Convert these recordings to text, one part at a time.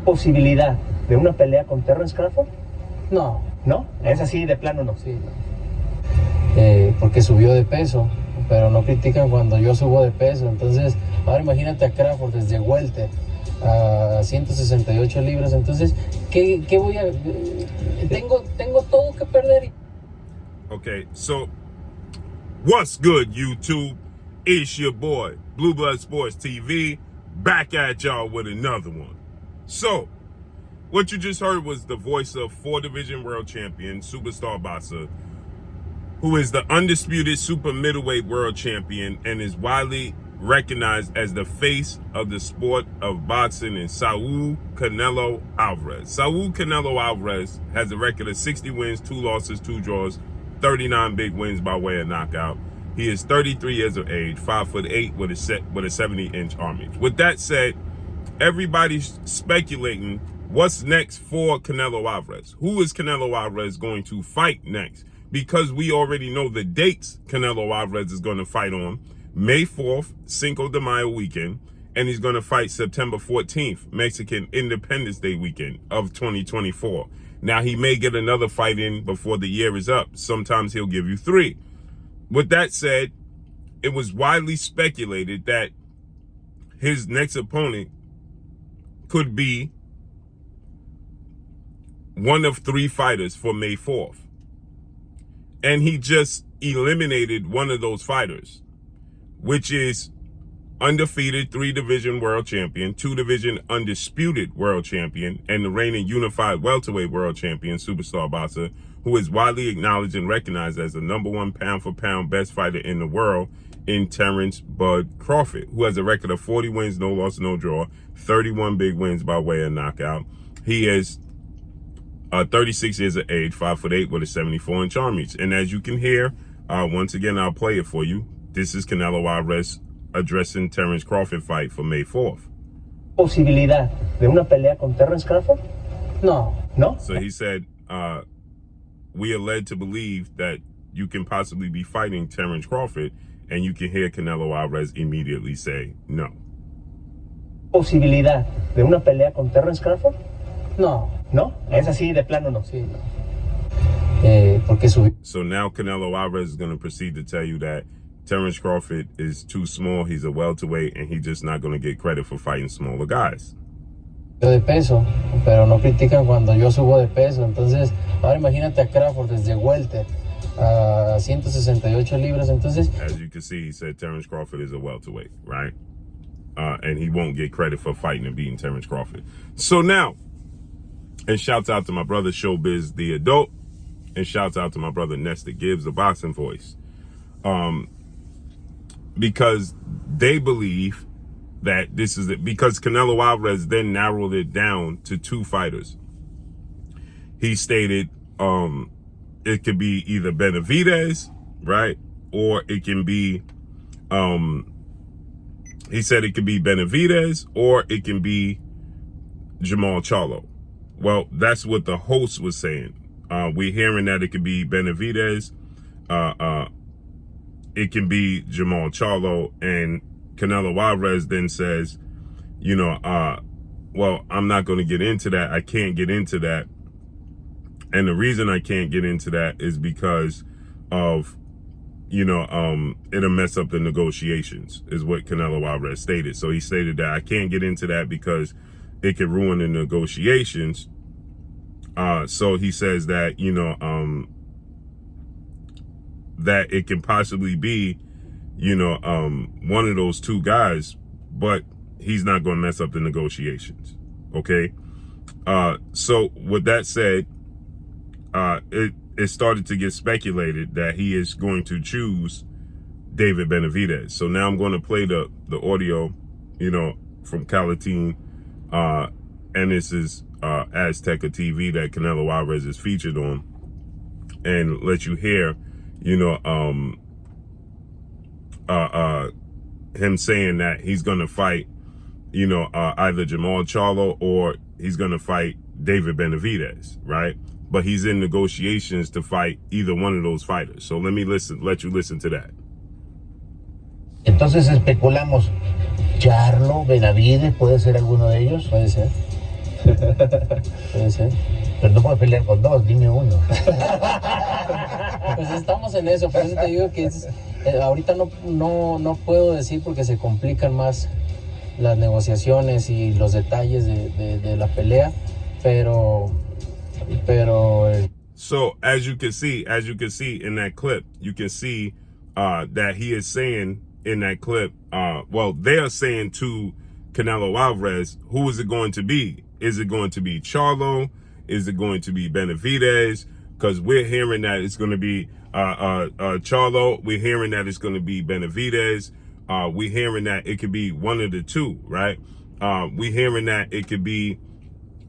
posibilidad de una pelea con Terence Crawford? No. ¿No? ¿Es así de plano no? Sí, no. Porque subió de peso, pero no critican cuando yo subo de peso. Entonces, ahora imagínate a Crawford desde welter a 168 libras. Entonces, ¿qué voy a...? Tengo todo que perder. Okay, so what's good, YouTube? It's your boy, Blue Blood Sports TV, back at y'all with another one. So, what you just heard was the voice of 4-division world champion, superstar boxer, who is the undisputed super middleweight world champion and is widely recognized as the face of the sport of boxing, in Saul Canelo Alvarez. Saul Canelo Alvarez has a record of 60 wins, 2 losses, 2 draws, 39 big wins by way of knockout. He is 33 years of age, 5'8" with a 70-inch arm reach. With that said, everybody's speculating what's next for Canelo Alvarez. Who is Canelo Alvarez going to fight next? Because we already know the dates Canelo Alvarez is going to fight on. May 4th, Cinco de Mayo weekend, and he's going to fight September 14th, Mexican Independence Day weekend of 2024. Now, he may get another fight in before the year is up. Sometimes he'll give you 3. With that said, it was widely speculated that his next opponent could be one of 3 fighters for May 4th. And he just eliminated one of those fighters, which is undefeated 3-division world champion, 2-division undisputed world champion, and the reigning unified welterweight world champion, superstar boxer, who is widely acknowledged and recognized as the #1 pound-for-pound best fighter in the world, in Terence "Bud" Crawford, who has a record of 40 wins, no loss, no draw, 31 big wins by way of knockout. He is 36 years of age, 5'8" with a 74-inch arm reach. And as you can hear, once again, I'll play it for you. This is Canelo Alvarez addressing Terence Crawford fight for May 4th. ¿Posibilidad de una pelea con Terence Crawford? No. ¿No? So he said, we are led to believe that you can possibly be fighting Terence Crawford, and you can hear Canelo Alvarez immediately say no. ¿Posibilidad de una pelea con Terence Crawford? No. ¿No? ¿Es así de plano no? Sí, no. Porque subió. So now Canelo Alvarez is going to proceed to tell you that Terence Crawford is too small, he's a welterweight, and he's just not going to get credit for fighting smaller guys. De peso, pero no critican cuando yo subo de peso. Entonces, ahora imagínate a Crawford desde welter a 168 libras. Entonces, as you can see, he said Terence Crawford is a welterweight, right? And he won't get credit for fighting and beating Terence Crawford. So now, and shouts out to my brother Showbiz the Adult, and shouts out to my brother Nestor Gibbs, the boxing voice. Because they believe that this is it, because Canelo Alvarez then narrowed it down to 2 fighters. He stated it could be either Benavidez, right? Or it can be, he said it could be Benavidez or it can be Jamal Charlo. Well, that's what the host was saying. We're hearing that it could be Benavidez, it can be Jamal Charlo, and Canelo Alvarez then says, you know, well, I'm not going to get into that. I can't get into that. And the reason I can't get into that is because of, you know, it'll mess up the negotiations, is what Canelo Alvarez stated. So he stated that I can't get into that because it could ruin the negotiations. So he says that, you know, that it can possibly be, you know, one of those 2 guys, but he's not going to mess up the negotiations. Okay. So with that said, it started to get speculated that he is going to choose David Benavidez. So now I'm going to play the audio, you know, from Calatin, and this is Azteca TV that Canelo Alvarez is featured on, and let you hear, you know, him saying that he's going to fight, you know, either Jamal Charlo or he's going to fight David Benavidez, right? But he's in negotiations to fight either one of those fighters. So let you listen to that. Entonces especulamos, Charlo, Benavidez, ¿puede ser alguno de ellos? Puede ser. Puede ser. Pero no puedo pelear con dos, dime uno. Pues estamos en eso, por eso te digo que ahorita no puedo decir porque se complican más las negociaciones y los detalles de la pelea, pero So as you can see in that clip, you can see that he is saying in that clip, well, they're saying to Canelo Alvarez, who is it going to be? Is it going to be Charlo? Is it going to be Benavidez? Because we're hearing that it's going to be Charlo. We're hearing that it's going to be Benavidez. We're hearing that it could be one of the two, right? We're hearing that it could be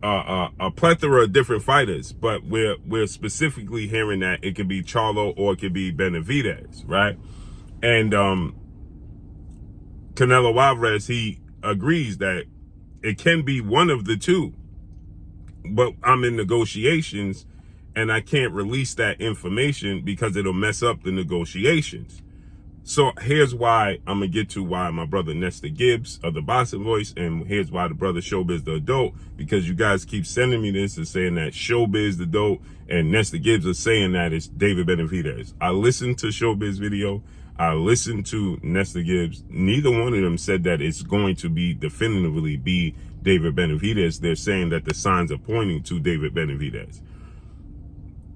a plethora of different fighters, but we're specifically hearing that it could be Charlo or it could be Benavidez, right? And Canelo Alvarez, he agrees that it can be one of the two, but I'm in negotiations and I can't release that information because it'll mess up the negotiations. So here's why I'm gonna get to why my brother Nestor Gibbs of the Boxing Voice, and here's why the brother Showbiz the Adult, because you guys keep sending me this and saying that Showbiz the Adult and Nestor Gibbs are saying that it's David Benavidez. I listened to Showbiz video. I listened to Nestor Gibbs. Neither one of them said that it's going to be definitively be David Benavidez. They're saying that the signs are pointing to David Benavidez.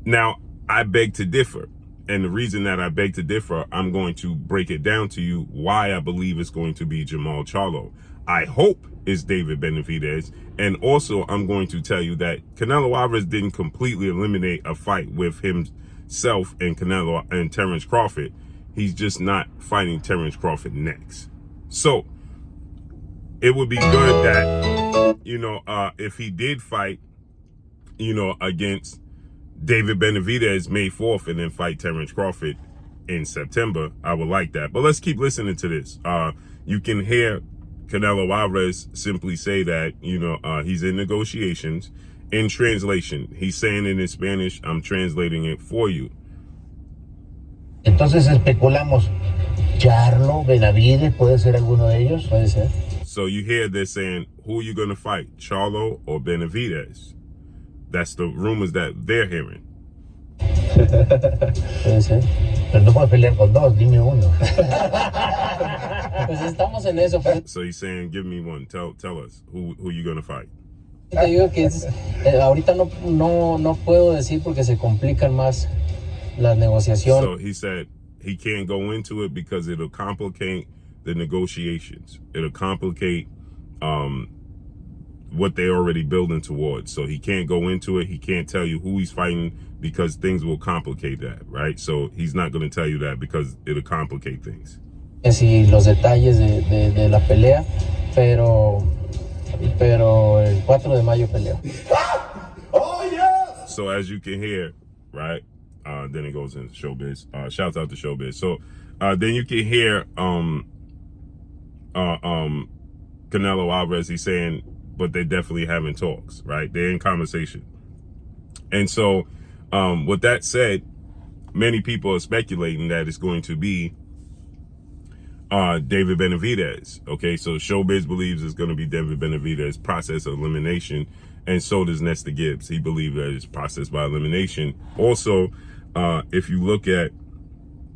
Now, I beg to differ. And the reason that I beg to differ, I'm going to break it down to you why I believe it's going to be Jamal Charlo. I hope it's David Benavidez. And also, I'm going to tell you that Canelo Alvarez didn't completely eliminate a fight with himself and Canelo and Terence Crawford. He's just not fighting Terence Crawford next. So it would be good that, if he did fight, against David Benavidez May 4th and then fight Terence Crawford in September, I would like that. But let's keep listening to this. You can hear Canelo Alvarez simply say that, he's in negotiations. In translation, he's saying it in Spanish. I'm translating it for you. Entonces especulamos, Charlo, Benavidez, ¿puede ser alguno de ellos? puede ser. So you hear they're saying, who are you going to fight, Charlo or Benavidez? That's the rumors that they're hearing. Puede ser. Pero no puedo pelear con dos, dime uno. Pues estamos en eso. So he's saying, give me one. Tell us who you going to fight. Te digo que ahorita no puedo decir porque se complican más las negociaciones. So he said he can't go into it because it'll complicate the negotiations. It'll complicate what they're already building towards. So he can't go into it. He can't tell you who he's fighting because things will complicate that, right? So he's not going to tell you that because it'll complicate things. Y los detalles de la pelea, pero el 4 de mayo peleo. Oh yeah! So as you can hear, right? Then it goes into Showbiz. Shouts out to Showbiz. So then you can hear Canelo Alvarez. He's saying, but they're definitely having talks, right? They're in conversation. And so with that said, many people are speculating that it's going to be David Benavidez. Okay, so Showbiz believes it's going to be David Benavidez, process of elimination, and so does Nestor Gibbs. He believes that it's processed by elimination. Also, if you look at,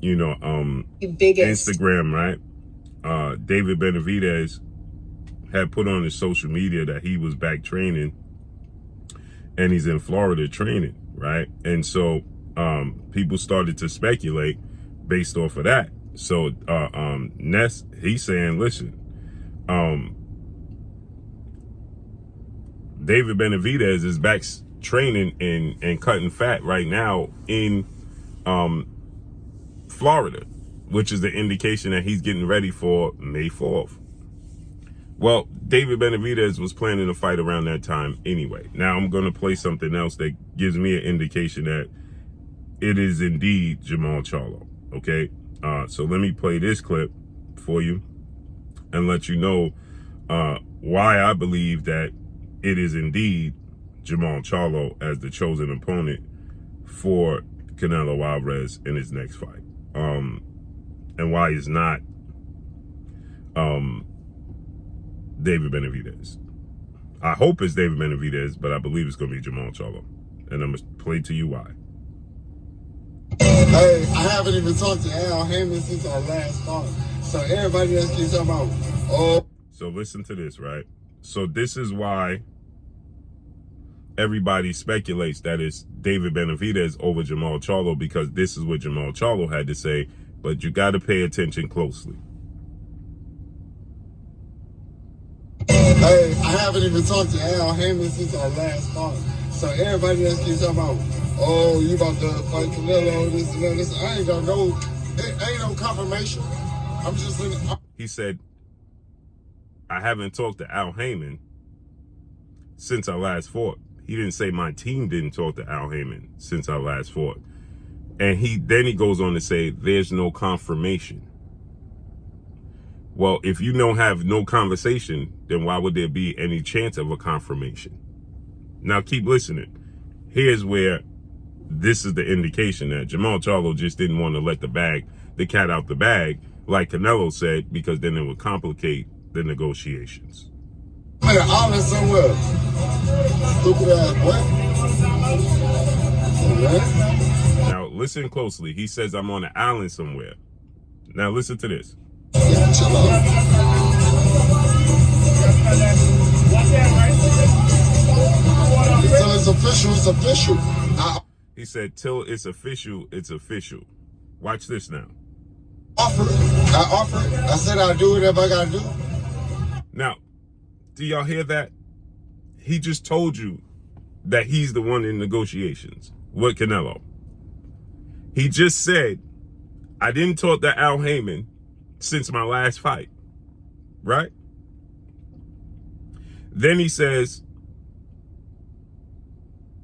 Instagram, right? David Benavidez had put on his social media that he was back training, and he's in Florida training, right? And so people started to speculate based off of that. So Ness, he's saying, listen, David Benavidez is back training and cutting fat right now in Florida, which is the indication that he's getting ready for May 4th. Well, David Benavidez was planning a fight around that time anyway. Now I'm going to play something else that gives me an indication that it is indeed Jamal Charlo. Okay, so let me play this clip for you and let you know why I believe that it is indeed Jamal Charlo as the chosen opponent for Canelo Alvarez in his next fight. And why it's not David Benavidez. I hope it's David Benavidez, but I believe it's going to be Jamal Charlo. And I'm going to play to you why. Hey, I haven't even talked to Al Heyman since our last talk. So everybody else keeps talking about, oh. So listen to this, right? So this is why everybody speculates that it's David Benavidez over Jamal Charlo, because this is what Jamal Charlo had to say, but you got to pay attention closely. Hey, I haven't even talked to Al Heyman since our last talk. So everybody else keeps talking about, oh, you about to fight Canelo, this and that, this. I ain't got no, it ain't no confirmation. I'm just in. He said, I haven't talked to Al Heyman since our last fought. He didn't say my team didn't talk to Al Heyman since our last fought. And then he goes on to say, there's no confirmation. Well, if you don't have no conversation, then why would there be any chance of a confirmation? Now keep listening. Here's where this is the indication that Jamal Charlo just didn't want to let the cat out the bag, like Canelo said, because then it would complicate the negotiations. I'm at an island somewhere. Stupid ass what? Now listen closely. He says I'm on an island somewhere. Now listen to this. Yeah, chill out. Until it's official, it's official. He said, till it's official, it's official. Watch this now. I offered. I said I'll do whatever I gotta do. Now, do y'all hear that? He just told you that he's the one in negotiations with Canelo. He just said, I didn't talk to Al Heyman since my last fight, right? Then he says,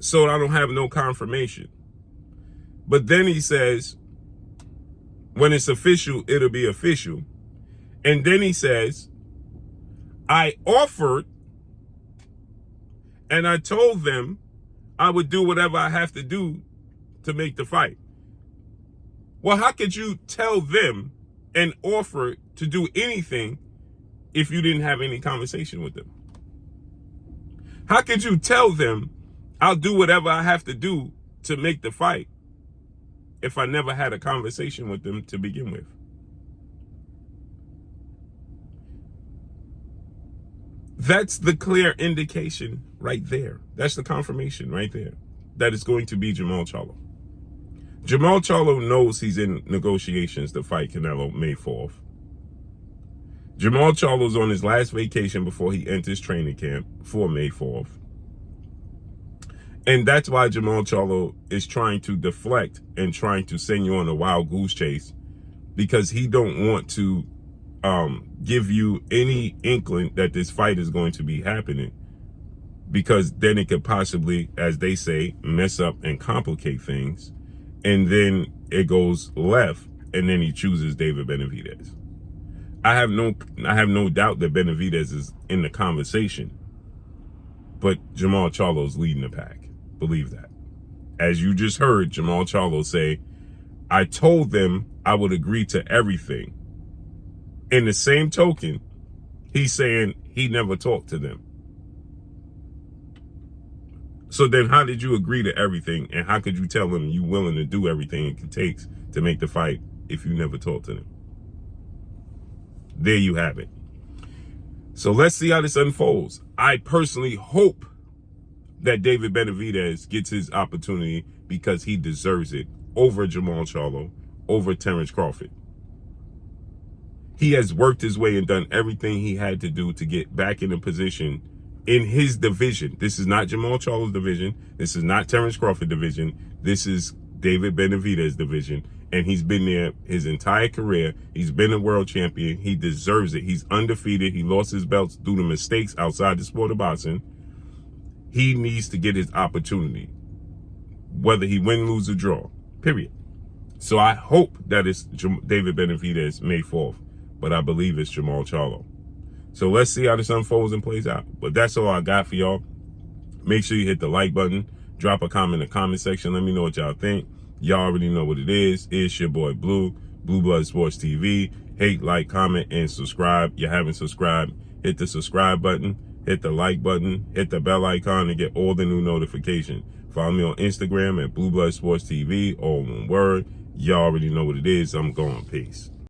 so I don't have no confirmation. But then he says, when it's official, it'll be official. And then he says, I offered and I told them I would do whatever I have to do to make the fight. Well, how could you tell them and offer to do anything if you didn't have any conversation with them? How could you tell them I'll do whatever I have to do to make the fight if I never had a conversation with them to begin with? That's the clear indication right there. That's the confirmation right there that it's going to be Jamal Charlo. Jamal Charlo knows he's in negotiations to fight Canelo May 4th. Jamal Charlo's on his last vacation before he enters training camp for May 4th. And that's why Jamal Charlo is trying to deflect and trying to send you on a wild goose chase, because he don't want to give you any inkling that this fight is going to be happening, because then it could possibly, as they say, mess up and complicate things. And then it goes left, and then he chooses David Benavidez. I have no doubt that Benavidez is in the conversation, but Jamal Charlo's leading the pack. Believe that. As you just heard Jamal Charlo say, I told them I would agree to everything. In the same token, he's saying he never talked to them. So then how did you agree to everything, and how could you tell them you willing to do everything it takes to make the fight if you never talked to them? There you have it. So let's see how this unfolds. I personally hope that David Benavidez gets his opportunity, because he deserves it, over Jamal Charlo, over Terence Crawford. He has worked his way and done everything he had to do to get back in a position in his division. This is not Jamal Charlo's division. This is not Terence Crawford division. This is David Benavidez division. And he's been there his entire career. He's been a world champion. He deserves it. He's undefeated. He lost his belts due to mistakes outside the sport of boxing. He needs to get his opportunity, whether he win, lose, or draw, period. So I hope that it's David Benavidez May 4th, but I believe it's Jamal Charlo. So let's see how this unfolds and plays out. But that's all I got for y'all. Make sure you hit the like button. Drop a comment in the comment section. Let me know what y'all think. Y'all already know what it is. It's your boy Blue, Blue Blood Sports TV. Hate, like, comment, and subscribe. You haven't subscribed, hit the subscribe button. hit the like button, hit the bell icon to get all the new notifications. Follow me on Instagram at Blue Blood Sports TV, all one word. Y'all already know what it is. I'm going. Peace.